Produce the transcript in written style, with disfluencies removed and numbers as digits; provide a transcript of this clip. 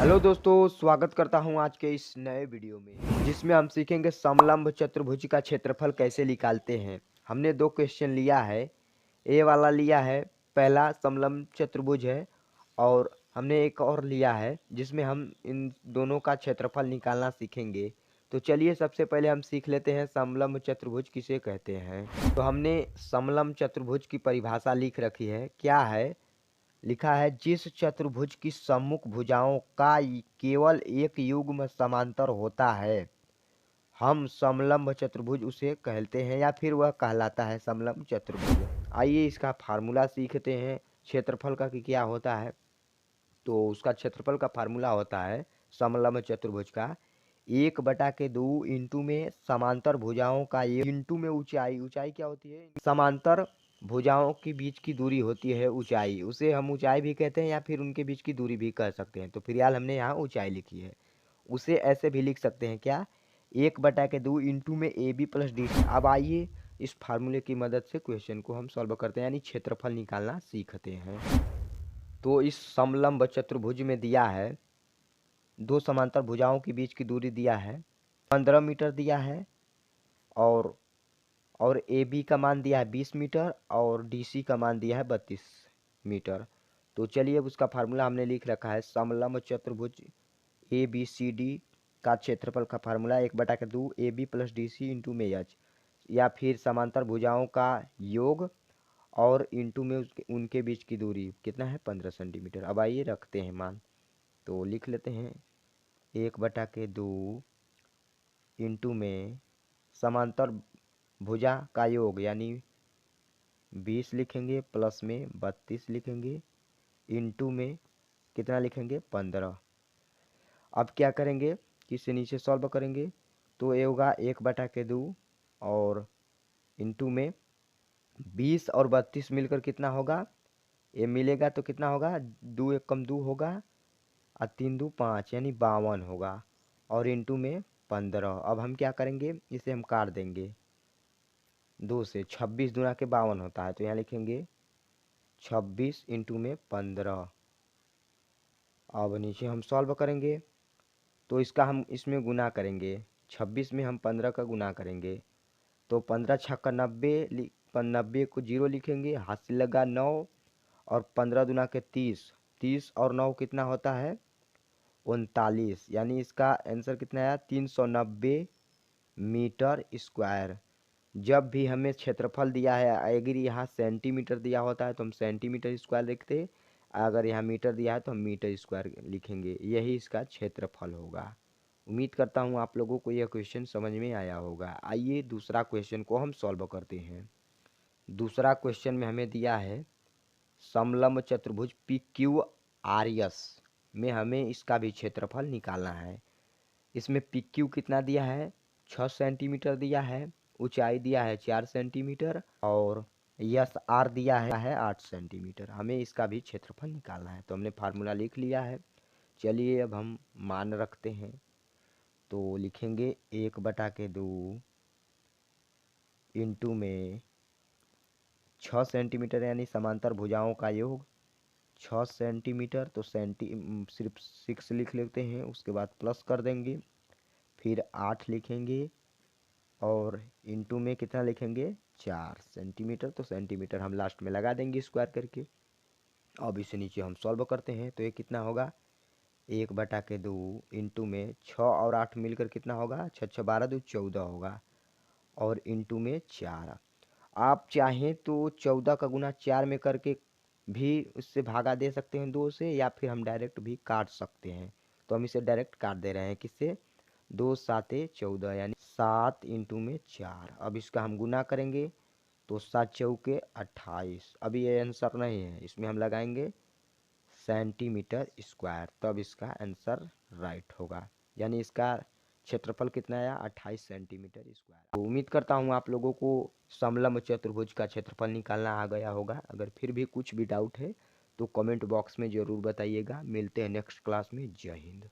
Hello दोस्तों, स्वागत करता हूं आज के इस नए वीडियो में जिसमें हम सीखेंगे समलंब चतुर्भुज का क्षेत्रफल कैसे निकालते हैं। हमने दो क्वेश्चन लिया है। ए वाला लिया है, पहला समलंब चतुर्भुज है, और हमने एक और लिया है जिसमें हम इन दोनों का क्षेत्रफल निकालना सीखेंगे। तो चलिए सबसे पहले हम सीख लेते हैं समलंब चतुर्भुज किसे कहते हैं। तो हमने समलंब चतुर्भुज की परिभाषा लिख रखी है। क्या है? लिखा है, जिस चतुर्भुज की सम्मुख भुजाओं का केवल एक युग्म समांतर होता है हम समलंब चतुर्भुज उसे कहते हैं, या फिर वह कहलाता है समलंब चतुर्भुज। आइए इसका फार्मूला सीखते हैं क्षेत्रफल का कि क्या होता है। तो उसका क्षेत्रफल का फार्मूला होता है समलंब चतुर्भुज का 1/2 इंटू में समांतर भुजाओं का इंटू में ऊंचाई। ऊंचाई क्या होती है? समांतर भुजाओं के बीच की दूरी होती है ऊंचाई। उसे हम ऊंचाई भी कहते हैं या फिर उनके बीच की दूरी भी कह सकते हैं। तो फिलहाल हमने यहाँ ऊंचाई लिखी है। उसे ऐसे भी लिख सकते हैं, क्या? 1/2 इंटू में ए बी प्लस डी। अब आइए इस फार्मूले की मदद से क्वेश्चन को हम सॉल्व करते हैं, यानी क्षेत्रफल निकालना सीखते हैं। तो इस समलंब चतुर्भुज में दिया है, दो समांतर भुजाओं के बीच की दूरी दिया है 15 मीटर दिया है, और ए बी का मान दिया है 20 मीटर, और डी सी का मान दिया है 32 मीटर। तो चलिए अब उसका फार्मूला हमने लिख रखा है। समलंब चतुर्भुज ए बी सी डी का क्षेत्रफल का formula 1/2 A B plus D C into में एच, या फिर समांतर भुजाओं का योग और इंटू में उनके बीच की दूरी कितना है? 15 सेंटीमीटर। अब आइए रखते हैं मान। तो लिख लेते हैं 1/2 इंटू में समांतर भुजा का योग यानी 20 लिखेंगे, प्लस में 32 लिखेंगे, इंटू में कितना लिखेंगे? 15। अब क्या करेंगे कि इसे नीचे सॉल्व करेंगे तो ये होगा 1/2 और इंटू में 20 और 32 मिलकर कितना होगा? ये मिलेगा तो कितना होगा? 2 1 कम 2 होगा, और 3 2 5 यानी 52 होगा, और इंटू में 15। अब हम क्या करेंगे, इसे हम काट देंगे 2 से। 26 दूना के 52 होता है, तो यहाँ लिखेंगे 26 इंटू में 15। अब नीचे हम सॉल्व करेंगे तो इसका हम इसमें गुना करेंगे। 26 में हम 15 का गुना करेंगे तो 15 छक्का 90, 90 को 0 लिखेंगे, हाथ से लगा 9, और 15 दूना के 30, 30 और 9 कितना होता है? 39। यानी इसका आंसर कितना आया? 390 मीटर स्क्वायर। जब भी हमें क्षेत्रफल दिया है, अगर यहाँ सेंटीमीटर दिया होता है तो हम सेंटीमीटर स्क्वायर लिखते, अगर यहाँ मीटर दिया है तो हम मीटर स्क्वायर लिखेंगे। यही इसका क्षेत्रफल होगा। उम्मीद करता हूँ आप लोगों को यह क्वेश्चन समझ में आया होगा। आइए दूसरा क्वेश्चन को हम सॉल्व करते हैं। दूसरा क्वेश्चन में हमें दिया है समलंब चतुर्भुज पी क्यू आर एस में हमें इसका भी क्षेत्रफल निकालना है। इसमें पी क्यू कितना दिया है? 6 सेंटीमीटर दिया है, ऊंचाई दिया है 4 सेंटीमीटर, और यस आर दिया है 8 सेंटीमीटर। हमें इसका भी क्षेत्रफल निकालना है। तो हमने फार्मूला लिख लिया है। चलिए अब हम मान रखते हैं। तो लिखेंगे 1/2 इंटू में 6 सेंटीमीटर यानी समांतर भुजाओं का योग 6 सेंटीमीटर, तो सिर्फ 6 लिख लेते हैं, उसके बाद प्लस कर देंगे, फिर 8 लिखेंगे, और इंटू में कितना लिखेंगे? 4 सेंटीमीटर। तो सेंटीमीटर हम लास्ट में लगा देंगे स्क्वायर करके। अब इसे नीचे हम सॉल्व करते हैं तो ये कितना होगा? 1/2 इंटू में 6 और 8 मिलकर कितना होगा? 6 6 12 2 14 होगा, और इंटू में 4। आप चाहें तो 14 का गुना 4 में करके भी उससे भागा दे सकते हैं 2 से, या फिर हम डायरेक्ट भी काट सकते हैं। तो हम इसे डायरेक्ट काट दे रहे हैं। किससे? 2 7 14 यानी 7 इंटू में 4। अब इसका हम गुना करेंगे तो 7 चौके 28। अभी ये आंसर नहीं है, इसमें हम लगाएंगे सेंटीमीटर स्क्वायर, तब इसका आंसर राइट होगा। यानी इसका क्षेत्रफल कितना आया? 28 सेंटीमीटर स्क्वायर। तो उम्मीद करता हूँ आप लोगों को समलंब चतुर्भुज का क्षेत्रफल निकालना आ गया होगा। अगर फिर भी कुछ भी डाउट है तो कमेंट बॉक्स में ज़रूर बताइएगा। मिलते हैं नेक्स्ट क्लास में। जय हिंद।